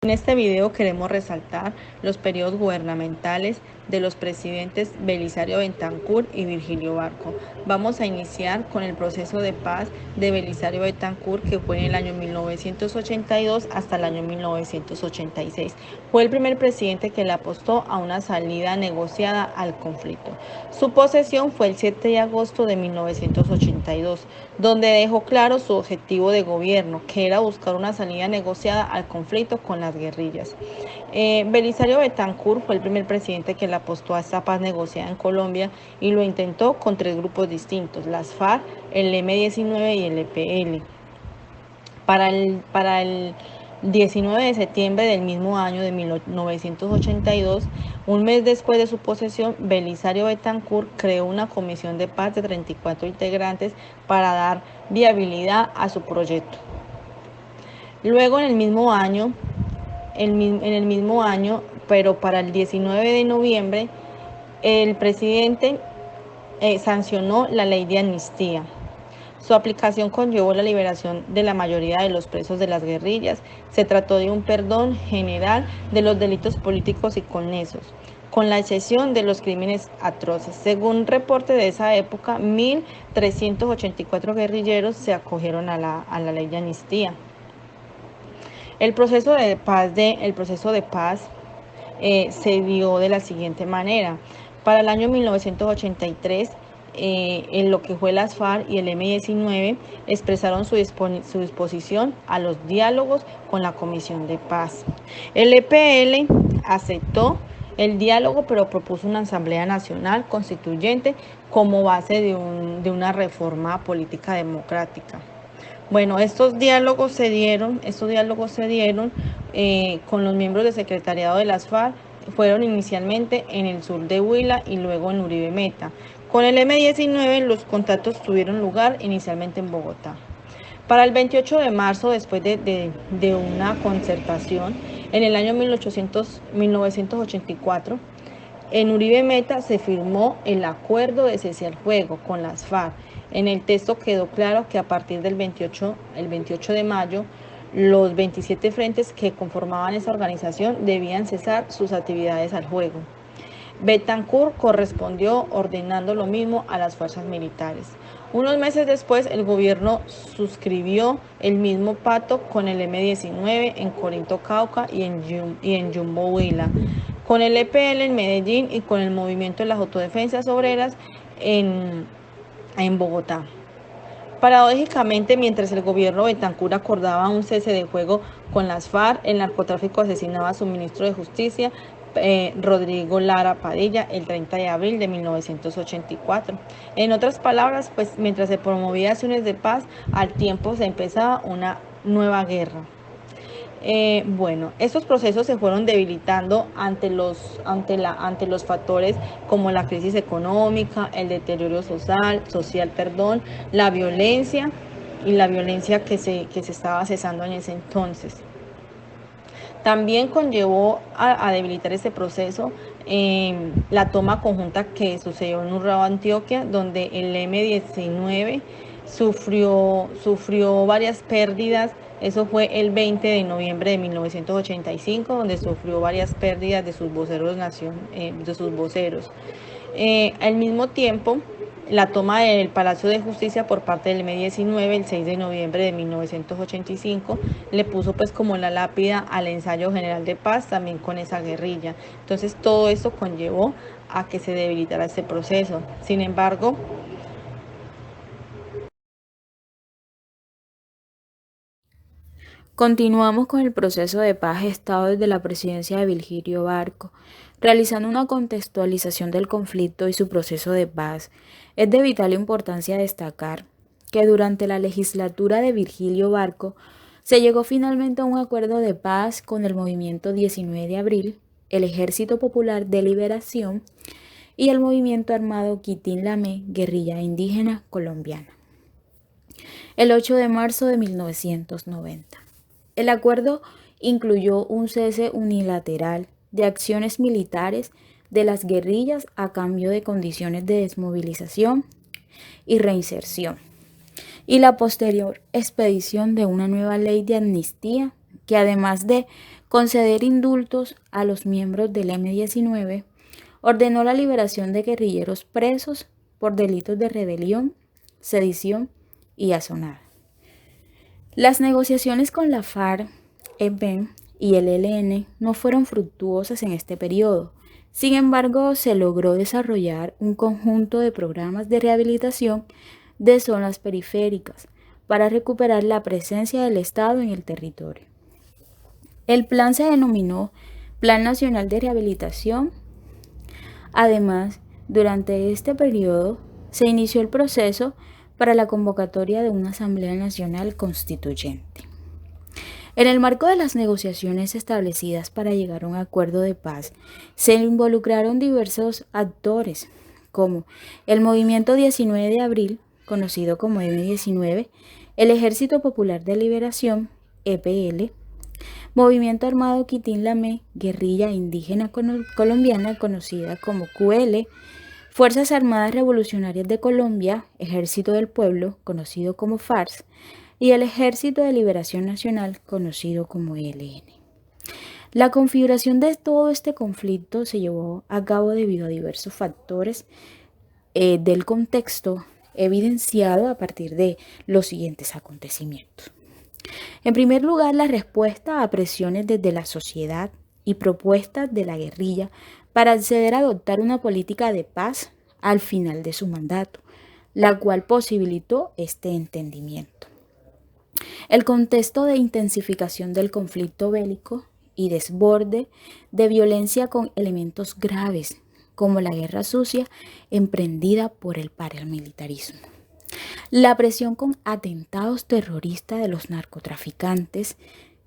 En este video queremos resaltar los periodos gubernamentales de los presidentes Belisario Betancur y Virgilio Barco. Vamos a iniciar con el proceso de paz de Belisario Betancur, que fue en el año 1982 hasta el año 1986. Fue el primer presidente que le apostó a una salida negociada al conflicto. Su posesión fue el 7 de agosto de 1982, donde dejó claro su objetivo de gobierno, que era buscar una salida negociada al conflicto con las guerrillas. Belisario Betancur fue el primer presidente que le apostó a esta paz negociada en Colombia y lo intentó con tres grupos distintos: las FARC, el M-19 y el EPL. Para el 19 de septiembre del mismo año de 1982, un mes después de su posesión, Belisario Betancur creó una comisión de paz de 34 integrantes para dar viabilidad a su proyecto. Luego, en el mismo año, pero para el 19 de noviembre, el presidente sancionó la ley de amnistía. Su aplicación conllevó la liberación de la mayoría de los presos de las guerrillas. Se trató de un perdón general de los delitos políticos y conexos, con la excepción de los crímenes atroces. Según reporte de esa época, 1.384 guerrilleros se acogieron a la ley de amnistía. El proceso de paz se dio de la siguiente manera. Para el año 1983, en lo que fue las FARC y el M-19 expresaron su disposición a los diálogos con la Comisión de Paz. El EPL aceptó el diálogo, pero propuso una Asamblea Nacional Constituyente como base de una reforma política democrática. Bueno, estos diálogos se dieron con los miembros del secretariado de las FARC. Fueron inicialmente en el sur de Huila y luego en Uribe Meta. Con el M-19 los contactos tuvieron lugar inicialmente en Bogotá. Para el 28 de marzo, después de una concertación, en el año 1984, en Uribe Meta se firmó el acuerdo de cese al fuego con las FARC. En el texto quedó claro que a partir del 28 de mayo, los 27 frentes que conformaban esa organización debían cesar sus actividades al fuego. Betancur correspondió ordenando lo mismo a las fuerzas militares. Unos meses después, el gobierno suscribió el mismo pacto con el M-19 en Corinto, Cauca y en Yumbo, Huila, con el EPL en Medellín y con el movimiento de las autodefensas obreras en Bogotá. Paradójicamente, mientras el gobierno Betancur acordaba un cese de fuego con las FARC, el narcotráfico asesinaba a su ministro de Justicia, Rodrigo Lara Padilla, el 30 de abril de 1984. En otras palabras, pues mientras se promovía acciones de paz, al tiempo se empezaba una nueva guerra. Bueno, estos procesos se fueron debilitando ante los factores como la crisis económica, el deterioro social, la violencia que se estaba cesando en ese entonces. También conllevó a debilitar este proceso la toma conjunta que sucedió en Urrao, Antioquia, donde el M-19 sufrió varias pérdidas. Eso fue el 20 de noviembre de 1985, donde sufrió varias pérdidas de sus voceros. Al mismo tiempo, la toma del Palacio de Justicia por parte del M-19 el 6 de noviembre de 1985 le puso pues como la lápida al ensayo general de paz, también con esa guerrilla. Entonces todo esto conllevó a que se debilitara este proceso. Sin embargo, continuamos con el proceso de paz gestado desde la presidencia de Virgilio Barco, realizando una contextualización del conflicto y su proceso de paz. Es de vital importancia destacar que durante la legislatura de Virgilio Barco se llegó finalmente a un acuerdo de paz con el movimiento 19 de abril, el Ejército Popular de Liberación y el movimiento armado Quitín Lamé, guerrilla indígena colombiana, el 8 de marzo de 1990. El acuerdo incluyó un cese unilateral de acciones militares de las guerrillas a cambio de condiciones de desmovilización y reinserción, y la posterior expedición de una nueva ley de amnistía que, además de conceder indultos a los miembros del M-19, ordenó la liberación de guerrilleros presos por delitos de rebelión, sedición y asonada. Las negociaciones con la FARC, EP y el ELN no fueron fructuosas en este periodo. Sin embargo, se logró desarrollar un conjunto de programas de rehabilitación de zonas periféricas para recuperar la presencia del Estado en el territorio. El plan se denominó Plan Nacional de Rehabilitación. Además, durante este periodo se inició el proceso para la convocatoria de una Asamblea Nacional Constituyente. En el marco de las negociaciones establecidas para llegar a un acuerdo de paz, se involucraron diversos actores, como el Movimiento 19 de Abril, conocido como M-19, el Ejército Popular de Liberación, EPL, Movimiento Armado Quitín-Lamé, guerrilla indígena colombiana conocida como QL, Fuerzas Armadas Revolucionarias de Colombia, Ejército del Pueblo, conocido como FARC, y el Ejército de Liberación Nacional, conocido como ELN. La configuración de todo este conflicto se llevó a cabo debido a diversos factores del contexto evidenciado a partir de los siguientes acontecimientos. En primer lugar, la respuesta a presiones desde la sociedad y propuestas de la guerrilla para acceder a adoptar una política de paz al final de su mandato, la cual posibilitó este entendimiento. El contexto de intensificación del conflicto bélico y desborde de violencia con elementos graves, como la guerra sucia emprendida por el paramilitarismo. La presión con atentados terroristas de los narcotraficantes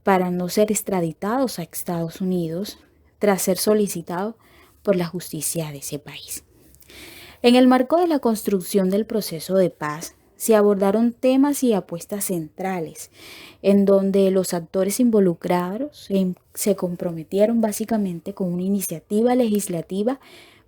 para no ser extraditados a Estados Unidos tras ser solicitados por la justicia de ese país. En el marco de la construcción del proceso de paz, se abordaron temas y apuestas centrales, en donde los actores involucrados se comprometieron básicamente con una iniciativa legislativa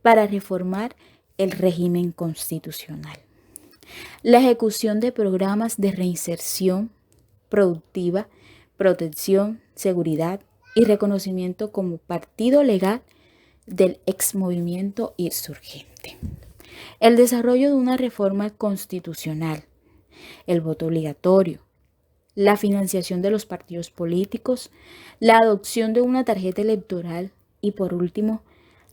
para reformar el régimen constitucional. La ejecución de programas de reinserción productiva, protección, seguridad y reconocimiento como partido legal del exmovimiento insurgente. El desarrollo de una reforma constitucional, el voto obligatorio, la financiación de los partidos políticos, la adopción de una tarjeta electoral y, por último,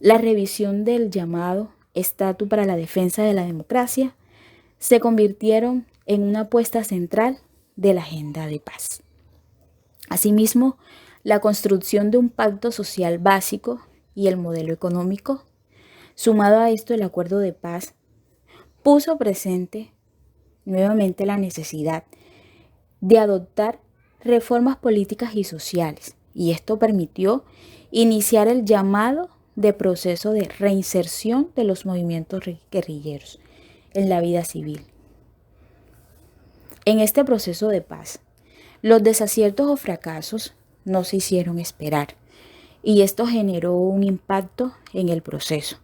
la revisión del llamado Estatuto para la Defensa de la Democracia se convirtieron en una apuesta central de la agenda de paz. Asimismo, la construcción de un pacto social básico y el modelo económico, sumado a esto el acuerdo de paz, puso presente nuevamente la necesidad de adoptar reformas políticas y sociales, y esto permitió iniciar el llamado de proceso de reinserción de los movimientos guerrilleros en la vida civil. En este proceso de paz, los desaciertos o fracasos no se hicieron esperar, y esto generó un impacto en el proceso,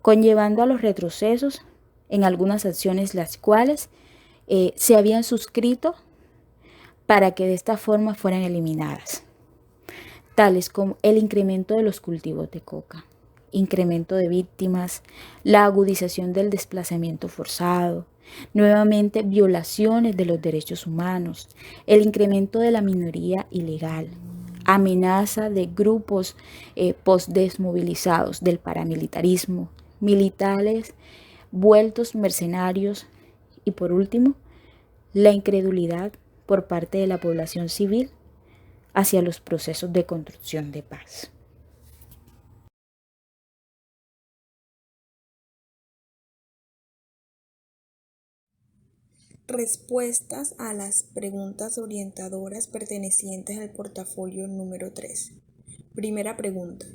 conllevando a los retrocesos en algunas acciones las cuales se habían suscrito para que de esta forma fueran eliminadas, tales como el incremento de los cultivos de coca, incremento de víctimas, la agudización del desplazamiento forzado, nuevamente violaciones de los derechos humanos, el incremento de la minoría ilegal, amenaza de grupos postdesmovilizados del paramilitarismo, militares vueltos mercenarios y, por último, la incredulidad por parte de la población civil hacia los procesos de construcción de paz. Respuestas a las preguntas orientadoras pertenecientes al portafolio número 3. Primera pregunta.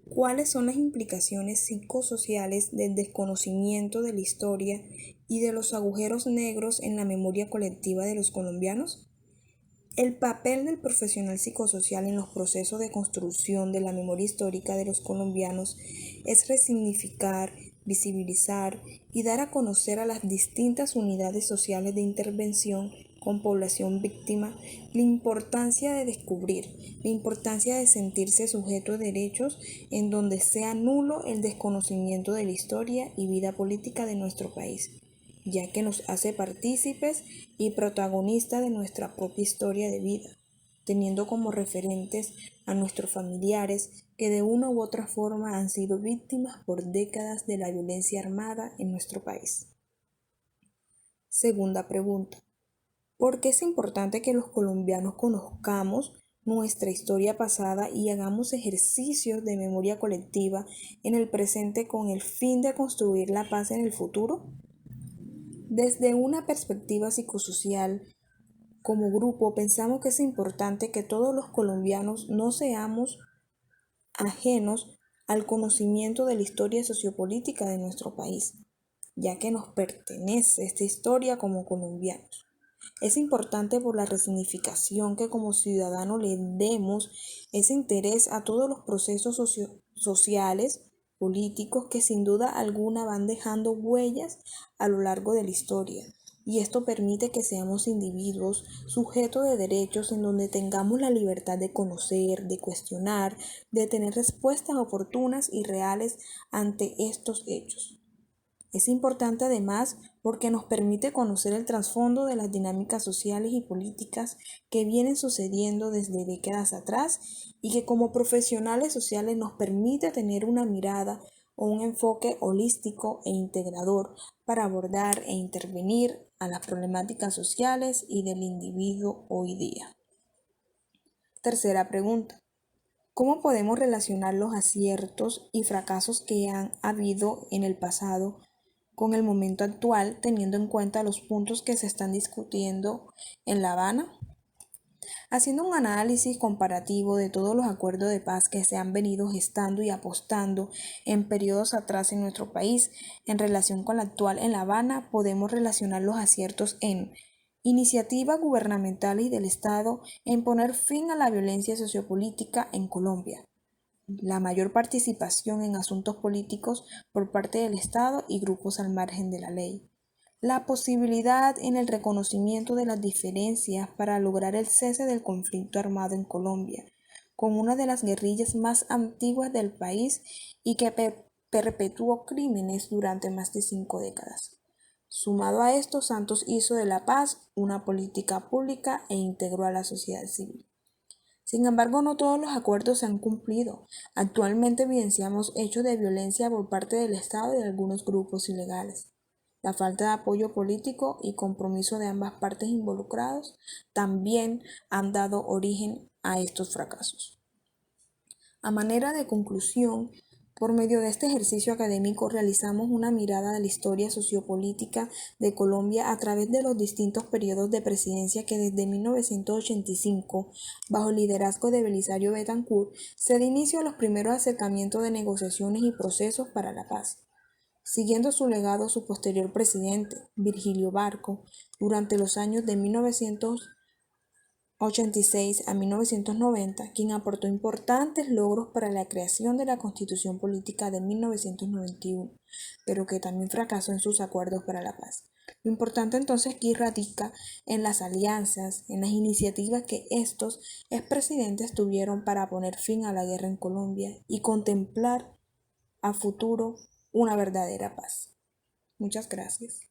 ¿Cuáles son las implicaciones psicosociales del desconocimiento de la historia y de los agujeros negros en la memoria colectiva de los colombianos? El papel del profesional psicosocial en los procesos de construcción de la memoria histórica de los colombianos es resignificar, visibilizar y dar a conocer a las distintas unidades sociales de intervención con población víctima, la importancia de descubrir, la importancia de sentirse sujeto de derechos en donde sea nulo el desconocimiento de la historia y vida política de nuestro país, ya que nos hace partícipes y protagonistas de nuestra propia historia de vida, teniendo como referentes a nuestros familiares que de una u otra forma han sido víctimas por décadas de la violencia armada en nuestro país. Segunda pregunta. ¿Por qué es importante que los colombianos conozcamos nuestra historia pasada y hagamos ejercicios de memoria colectiva en el presente con el fin de construir la paz en el futuro? Desde una perspectiva psicosocial, como grupo, pensamos que es importante que todos los colombianos no seamos ajenos al conocimiento de la historia sociopolítica de nuestro país, ya que nos pertenece esta historia como colombianos. Es importante por la resignificación que como ciudadanos le demos ese interés a todos los procesos sociales, políticos que sin duda alguna van dejando huellas a lo largo de la historia. Y esto permite que seamos individuos sujetos de derechos en donde tengamos la libertad de conocer, de cuestionar, de tener respuestas oportunas y reales ante estos hechos. Es importante además porque nos permite conocer el trasfondo de las dinámicas sociales y políticas que vienen sucediendo desde décadas atrás y que como profesionales sociales nos permite tener una mirada o un enfoque holístico e integrador para abordar e intervenir a las problemáticas sociales y del individuo hoy día. Tercera pregunta. ¿Cómo podemos relacionar los aciertos y fracasos que han habido en el pasado con el momento actual, teniendo en cuenta los puntos que se están discutiendo en La Habana? Haciendo un análisis comparativo de todos los acuerdos de paz que se han venido gestando y apostando en periodos atrás en nuestro país, en relación con la actual en La Habana, podemos relacionar los aciertos en iniciativas gubernamentales y del Estado en poner fin a la violencia sociopolítica en Colombia, la mayor participación en asuntos políticos por parte del Estado y grupos al margen de la ley, la posibilidad en el reconocimiento de las diferencias para lograr el cese del conflicto armado en Colombia, con una de las guerrillas más antiguas del país y que perpetuó crímenes durante más de 5 décadas. Sumado a esto, Santos hizo de la paz una política pública e integró a la sociedad civil. Sin embargo, no todos los acuerdos se han cumplido. Actualmente evidenciamos hechos de violencia por parte del Estado y de algunos grupos ilegales. La falta de apoyo político y compromiso de ambas partes involucradas también han dado origen a estos fracasos. A manera de conclusión, por medio de este ejercicio académico realizamos una mirada de la historia sociopolítica de Colombia a través de los distintos periodos de presidencia que desde 1985, bajo el liderazgo de Belisario Betancourt, se da inicio a los primeros acercamientos de negociaciones y procesos para la paz. Siguiendo su legado su posterior presidente, Virgilio Barco, durante los años de 1986 a 1990, quien aportó importantes logros para la creación de la Constitución Política de 1991, pero que también fracasó en sus acuerdos para la paz. Lo importante entonces aquí radica en las alianzas, en las iniciativas que estos expresidentes tuvieron para poner fin a la guerra en Colombia y contemplar a futuro una verdadera paz. Muchas gracias.